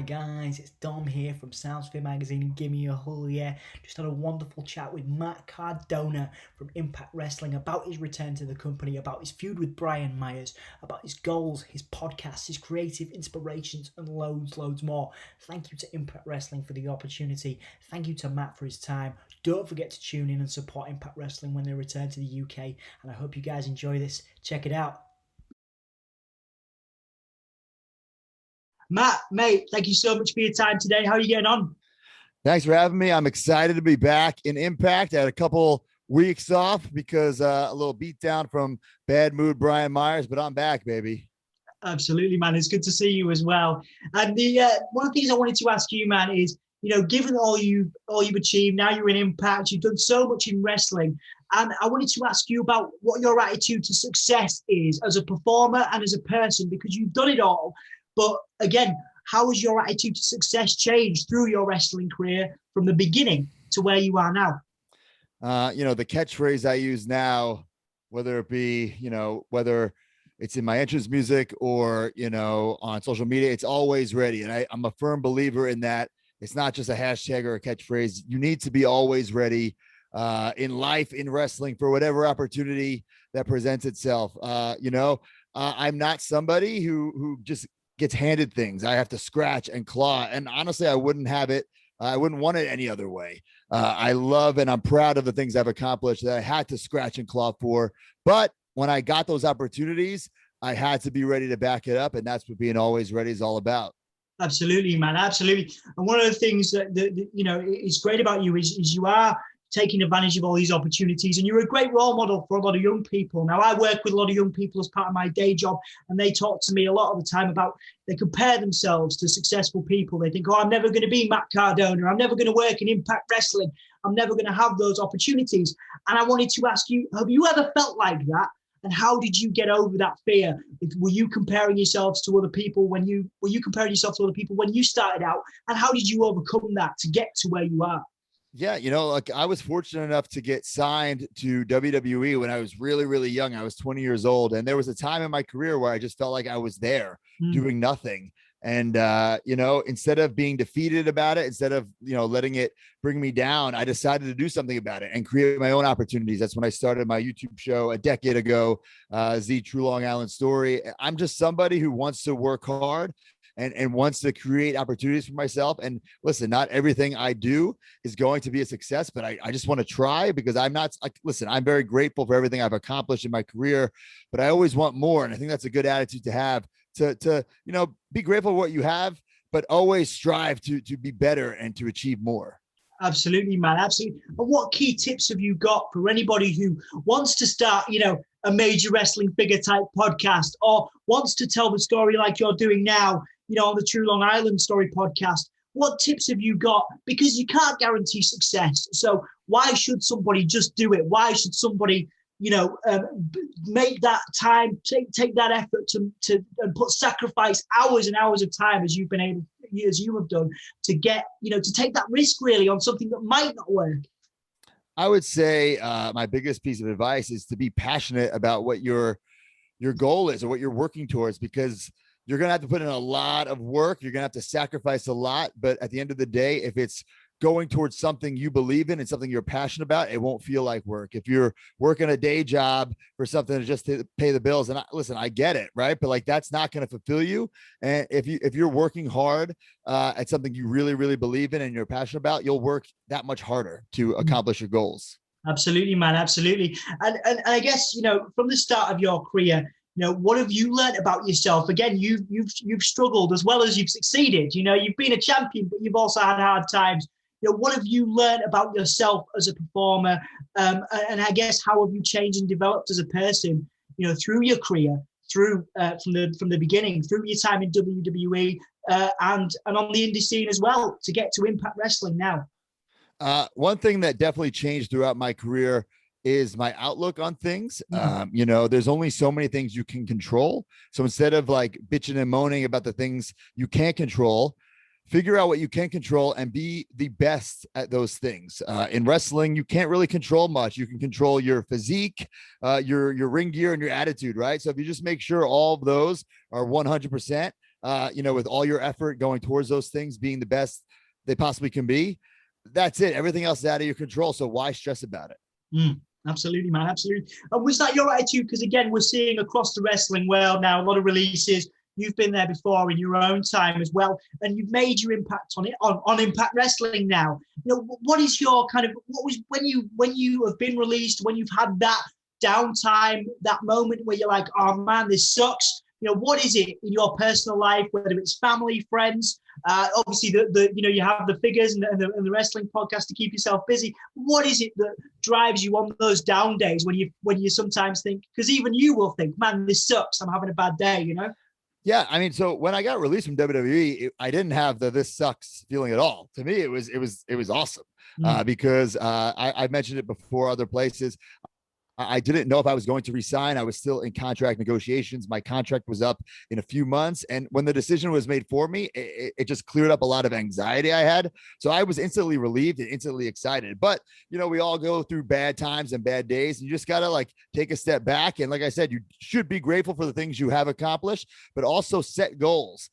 guys, it's Dom here from Soundsphere magazine and Gimme here. Just had a wonderful chat with Matt Cardona from Impact Wrestling about his return to the company, about his feud with Brian Myers, about his goals, his podcasts, his creative inspirations, and loads more. Thank you to Impact Wrestling for the opportunity. Thank you to Matt for his time. Don't forget to tune in and support Impact Wrestling when they return to the UK, and I hope you guys enjoy this. Check it out. Matt, mate, thank you so much for your time today. How are you getting on? Thanks for having me. I'm excited to be back in Impact. I had a couple weeks off because a little beat down from bad mood Brian Myers, but I'm back, baby. Absolutely, man. It's good to see you as well. And the one of the things I wanted to ask you, man, is, you know, given all you've achieved, now you're in Impact, you've done so much in wrestling, and I wanted to ask you about what your attitude to success is as a performer and as a person, because you've done it all. But again, how has your attitude to success changed through your wrestling career from the beginning to where you are now? The catchphrase I use now, whether it be, whether it's in my entrance music or, on social media, it's always ready. And I'm a firm believer in that. It's not just a hashtag or a catchphrase. You need to be always ready in life, in wrestling, for whatever opportunity that presents itself. I'm not somebody who just gets handed things. I have to scratch and claw. And honestly, I wouldn't have it. I wouldn't want it any other way. I love and I'm proud of the things I've accomplished that I had to scratch and claw for. But when I got those opportunities, I had to be ready to back it up. And that's what being always ready is all about. Absolutely, man. Absolutely. And one of the things that is great about you is you are taking advantage of all these opportunities, and you're a great role model for a lot of young people. Now, I work with a lot of young people as part of my day job, and they talk to me a lot of the time about, they compare themselves to successful people. They think, oh, I'm never going to be Matt Cardona. I'm never going to work in Impact Wrestling. I'm never going to have those opportunities. And I wanted to ask you, have you ever felt like that? And how did you get over that fear? Were you comparing yourselves to other people when you started out? And how did you overcome that to get to where you are? Yeah, I was fortunate enough to get signed to WWE when I was really, really young. I was 20 years old. And there was a time in my career where I just felt like I was there doing nothing. And, instead of being defeated about it, instead of, letting it bring me down, I decided to do something about it and create my own opportunities. That's when I started my YouTube show a decade ago, The True Long Island Story. I'm just somebody who wants to work hard and wants to create opportunities for myself. And listen, not everything I do is going to be a success, but I just want to try, because I'm very grateful for everything I've accomplished in my career, but I always want more. And I think that's a good attitude to have, to be grateful for what you have, but always strive to be better and to achieve more. Absolutely, man. Absolutely. And what key tips have you got for anybody who wants to start, a major wrestling figure type podcast, or wants to tell the story like you're doing now, on the True Long Island Story podcast? What tips have you got? Because you can't guarantee success. So why should somebody just do it? Why should somebody, make that time, take that effort to and sacrifice hours and hours of time, as you've been able, as you have done, to get, to take that risk really on something that might not work? I would say my biggest piece of advice is to be passionate about what your goal is or what you're working towards, because you're going to have to put in a lot of work. You're going to have to sacrifice a lot. But at the end of the day, if it's going towards something you believe in and something you're passionate about, it won't feel like work. If you're working a day job for something just to pay the bills, and I get it, right? But that's not going to fulfill you. And if you're working hard at something you really, really believe in and you're passionate about, you'll work that much harder to accomplish your goals. Absolutely, man. Absolutely. And I guess, from the start of your career, what have you learned about yourself? Again, you've struggled as well as you've succeeded. You've been a champion, but you've also had hard times. What have you learned about yourself as a performer? And I guess, how have you changed and developed as a person, through your career, through from the beginning, through your time in WWE and on the indie scene as well, to get to Impact Wrestling now? One thing that definitely changed throughout my career is my outlook on things. There's only so many things you can control. So instead of bitching and moaning about the things you can't control, figure out what you can control and be the best at those things. In wrestling, you can't really control much. You can control your physique, your ring gear, and your attitude, right? So if you just make sure all of those are 100%, with all your effort going towards those things being the best they possibly can be, that's it. Everything else is out of your control. So why stress about it? Absolutely, man. Absolutely. And was that your attitude? Because again, we're seeing across the wrestling world now a lot of releases. You've been there before in your own time as well, and you've made your impact on it on Impact Wrestling now. What is your what was when you have been released, when you've had that downtime, that moment where you're like, oh man, this sucks. What is it in your personal life, whether it's family, friends, obviously you have the figures and the wrestling podcast to keep yourself busy. What is it that drives you on those down days when you sometimes think, because even you will think, man, this sucks, I'm having a bad day, Yeah, I mean, so when I got released from WWE, I didn't have the "this sucks" feeling at all. To me, it was awesome because I mentioned it before other places. I didn't know if I was going to resign. I was still in contract negotiations. My contract was up in a few months. And when the decision was made for me, it just cleared up a lot of anxiety I had. So I was instantly relieved and instantly excited. But, we all go through bad times and bad days. And you just got to take a step back. And like I said, you should be grateful for the things you have accomplished, but also set goals,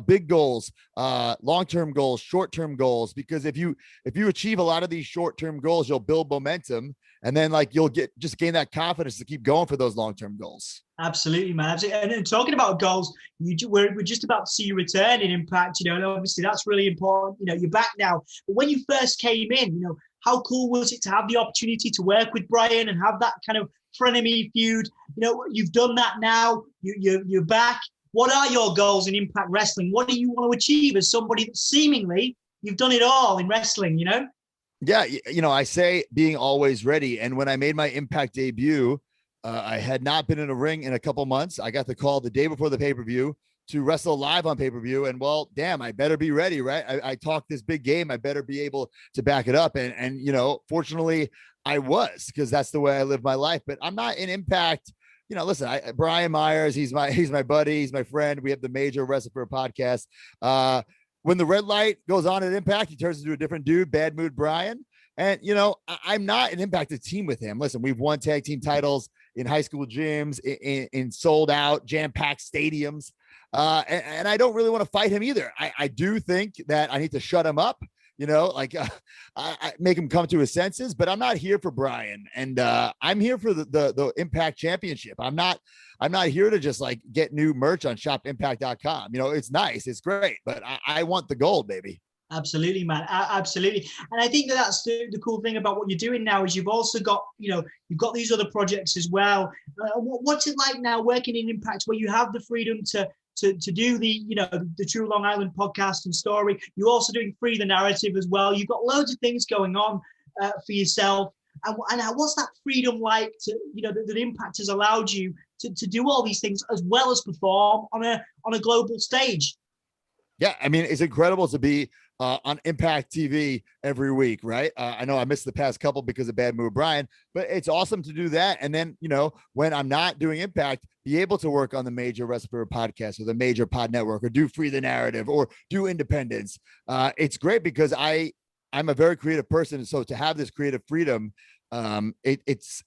big goals, long-term goals, short-term goals, because if you achieve a lot of these short-term goals, you'll build momentum. And then you'll gain that confidence to keep going for those long-term goals. Absolutely, man. Absolutely. And talking about goals, we're just about to see you return in Impact, and obviously that's really important. You're back now. But when you first came in, how cool was it to have the opportunity to work with Brian and have that kind of frenemy feud? You've done that now. You're back. What are your goals in Impact Wrestling? What do you want to achieve as somebody that seemingly you've done it all in wrestling, Yeah, I say being always ready. And when I made my Impact debut, I had not been in a ring in a couple months. I got the call the day before the pay-per-view to wrestle live on pay-per-view. And well, damn, I better be ready, right? I talked this big game. I better be able to back it up. And fortunately, I was, because that's the way I live my life. But I'm not in Impact. Listen, Brian Myers, he's my buddy. He's my friend. We have the Major Wrestler podcast. When the red light goes on at Impact, he turns into a different dude, Bad Mood Brian. And, I'm not an Impact team with him. Listen, we've won tag team titles in high school gyms, in sold out, jam-packed stadiums. And I don't really want to fight him either. I do think that I need to shut him up, I make him come to his senses, but I'm not here for Brian. And I'm here for the Impact Championship. I'm not here to just get new merch on shopimpact.com. It's nice. It's great, but I want the gold, baby. Absolutely, man. Absolutely. And I think that's the cool thing about what you're doing now is you've also got, you've got these other projects as well. What's it like now working in Impact where you have the freedom to do the True Long Island podcast and story? You're also doing Free the Narrative as well. You've got loads of things going on for yourself. And what's that freedom like to, that Impact has allowed you to do all these things as well as perform on a global stage? Yeah, I mean, it's incredible to be on Impact TV every week, right? I know I missed the past couple because of Bad Mood Brian, but it's awesome to do that. And then, when I'm not doing Impact, be able to work on the Major Wrestler podcast or the Major Pod Network or do Free the Narrative or do Independence. It's great because I'm a very creative person. So to have this creative freedom, it's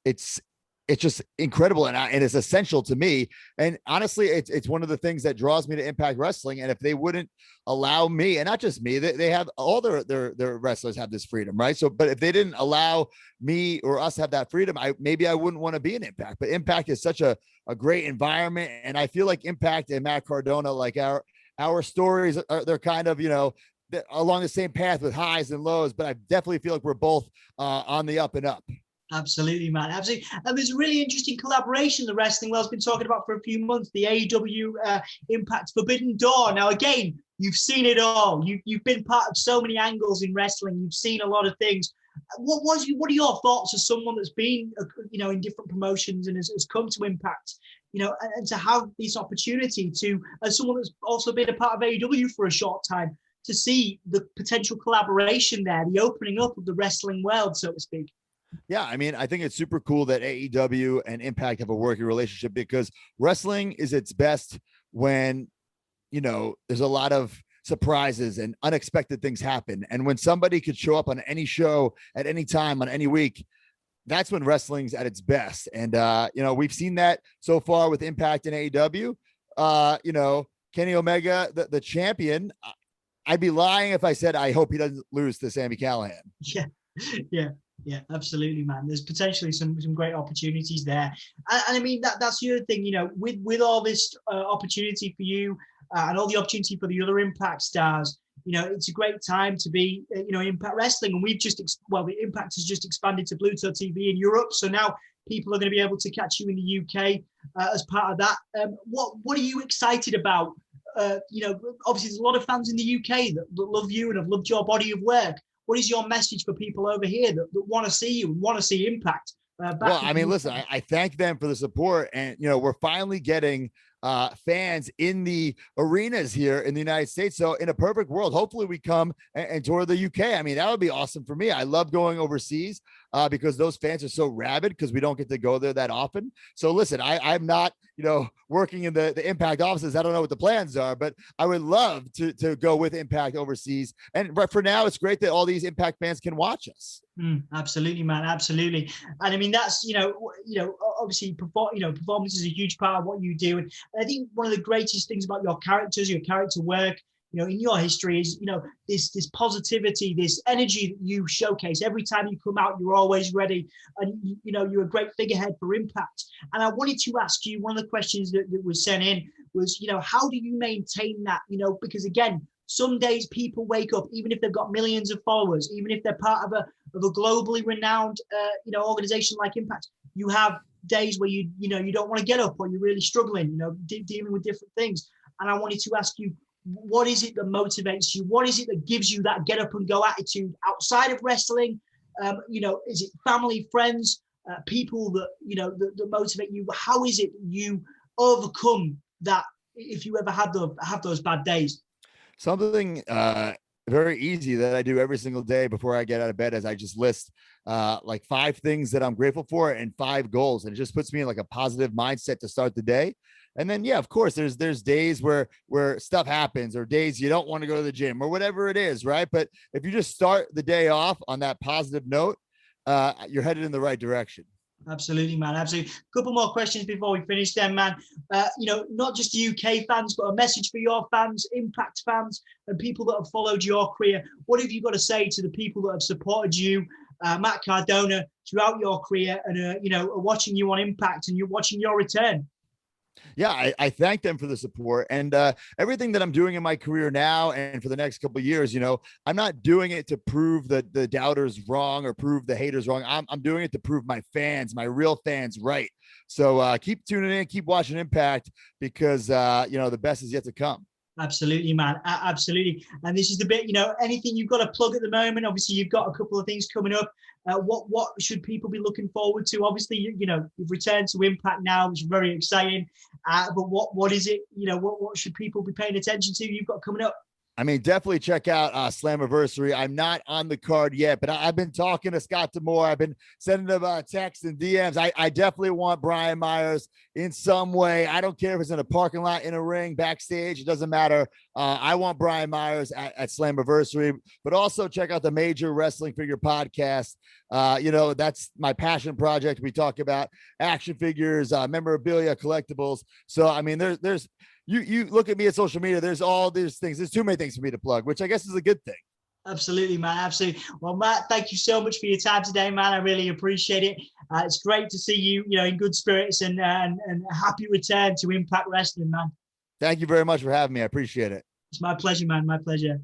just incredible and it's essential to me. And honestly, it's one of the things that draws me to Impact Wrestling. And if they wouldn't allow me, and not just me, they have all their wrestlers have this freedom, right? So, but if they didn't allow me or us to have that freedom, maybe I wouldn't want to be in Impact. But Impact is such a great environment, and I feel like Impact and Matt Cardona, our stories they're kind of along the same path with highs and lows. But I definitely feel like we're both on the up and up. Absolutely, man. Absolutely. And there's a really interesting collaboration the wrestling world's been talking about for a few months, the AEW Impact Forbidden Door. Now, again, you've seen it all. You've been part of so many angles in wrestling. You've seen a lot of things. What are your thoughts as someone that's been, in different promotions and has come to Impact, and to have this opportunity to, as someone that's also been a part of AEW for a short time, to see the potential collaboration there, the opening up of the wrestling world, so to speak? Yeah, I mean, I think it's super cool that AEW and Impact have a working relationship because wrestling is its best when, there's a lot of surprises and unexpected things happen. And when somebody could show up on any show at any time on any week, that's when wrestling's at its best. And, we've seen that so far with Impact and AEW. Kenny Omega, the champion, I'd be lying if I said I hope he doesn't lose to Sami Callihan. Yeah, absolutely, man. There's potentially some great opportunities there, and I mean that's the other thing, with all this opportunity for you and all the opportunity for the other Impact stars. It's a great time to be, Impact Wrestling, and we've just the Impact has just expanded to Bluetooth TV in Europe, so now people are going to be able to catch you in the UK as part of that. What are you excited about? Obviously there's a lot of fans in the UK that love you and have loved your body of work. What is your message for people over here that want to see you and want to see Impact? Well, I mean, listen, I thank them for the support, and we're finally getting fans in the arenas here in the United States. So in a perfect world, hopefully we come and tour the UK. I mean, that would be awesome for me. I love going overseas because those fans are so rabid because we don't get to go there that often. So listen, I'm not, working in the Impact offices. I don't know what the plans are, but I would love to go with Impact overseas. But for now, it's great that all these Impact fans can watch us. Absolutely, man. Absolutely. And I mean, that's, obviously, performance is a huge part of what you do. And I think one of the greatest things about your characters, your character work, in your history is, this positivity, this energy that you showcase. Every time you come out, you're always ready. And, you're a great figurehead for Impact. And I wanted to ask you, one of the questions that was sent in was, how do you maintain that? Because again, some days people wake up, even if they've got millions of followers, even if they're part of a globally renowned, organization like Impact, you have days where you don't want to get up, or you're really struggling, dealing with different things. And I wanted to ask you, what is it that motivates you? What is it that gives you that get up and go attitude outside of wrestling? Is it family, friends, people that, that motivate you? How is it you overcome that if you ever have those bad days? Something very easy that I do every single day before I get out of bed is I just list like 5 things that I'm grateful for and 5 goals. And it just puts me in like a positive mindset to start the day. And then, yeah, of course, there's days where stuff happens, or days you don't want to go to the gym or whatever it is, right? But if you just start the day off on that positive note, you're headed in the right direction. Absolutely, man. Absolutely. A couple more questions before we finish then, man. Not just UK fans, but a message for your fans, Impact fans, and people that have followed your career. What have you got to say to the people that have supported you, Matt Cardona, throughout your career, and are watching you on Impact, and you're watching your return? Yeah, I thank them for the support, and everything that I'm doing in my career now and for the next couple of years. I'm not doing it to prove the doubters wrong or prove the haters wrong. I'm doing it to prove my fans, my real fans, right. So keep tuning in, keep watching Impact, because the best is yet to come. Absolutely, man. Absolutely. And this is the bit, anything you've got to plug at the moment. Obviously, you've got a couple of things coming up. What should people be looking forward to? Obviously, you've returned to Impact now, which is very exciting. But what is it? What should people be paying attention to? You've got coming up. I mean, definitely check out Slammiversary. I'm not on the card yet, but I've been talking to Scott D'Amore. I've been sending him texts and DMs. I definitely want Brian Myers in some way. I don't care if it's in a parking lot, in a ring, backstage. It doesn't matter. I want Brian Myers at Slammiversary, but also check out the Major Wrestling Figure Podcast. That's my passion project. We talk about action figures, memorabilia, collectibles. So, I mean, there's you look at me at social media, there's all these things. There's too many things for me to plug, which I guess is a good thing. Absolutely, man. Absolutely. Well, Matt, thank you so much for your time today, man. I really appreciate it. It's great to see you, in good spirits and a happy return to Impact Wrestling, man. Thank you very much for having me. I appreciate it. It's my pleasure, man. My pleasure.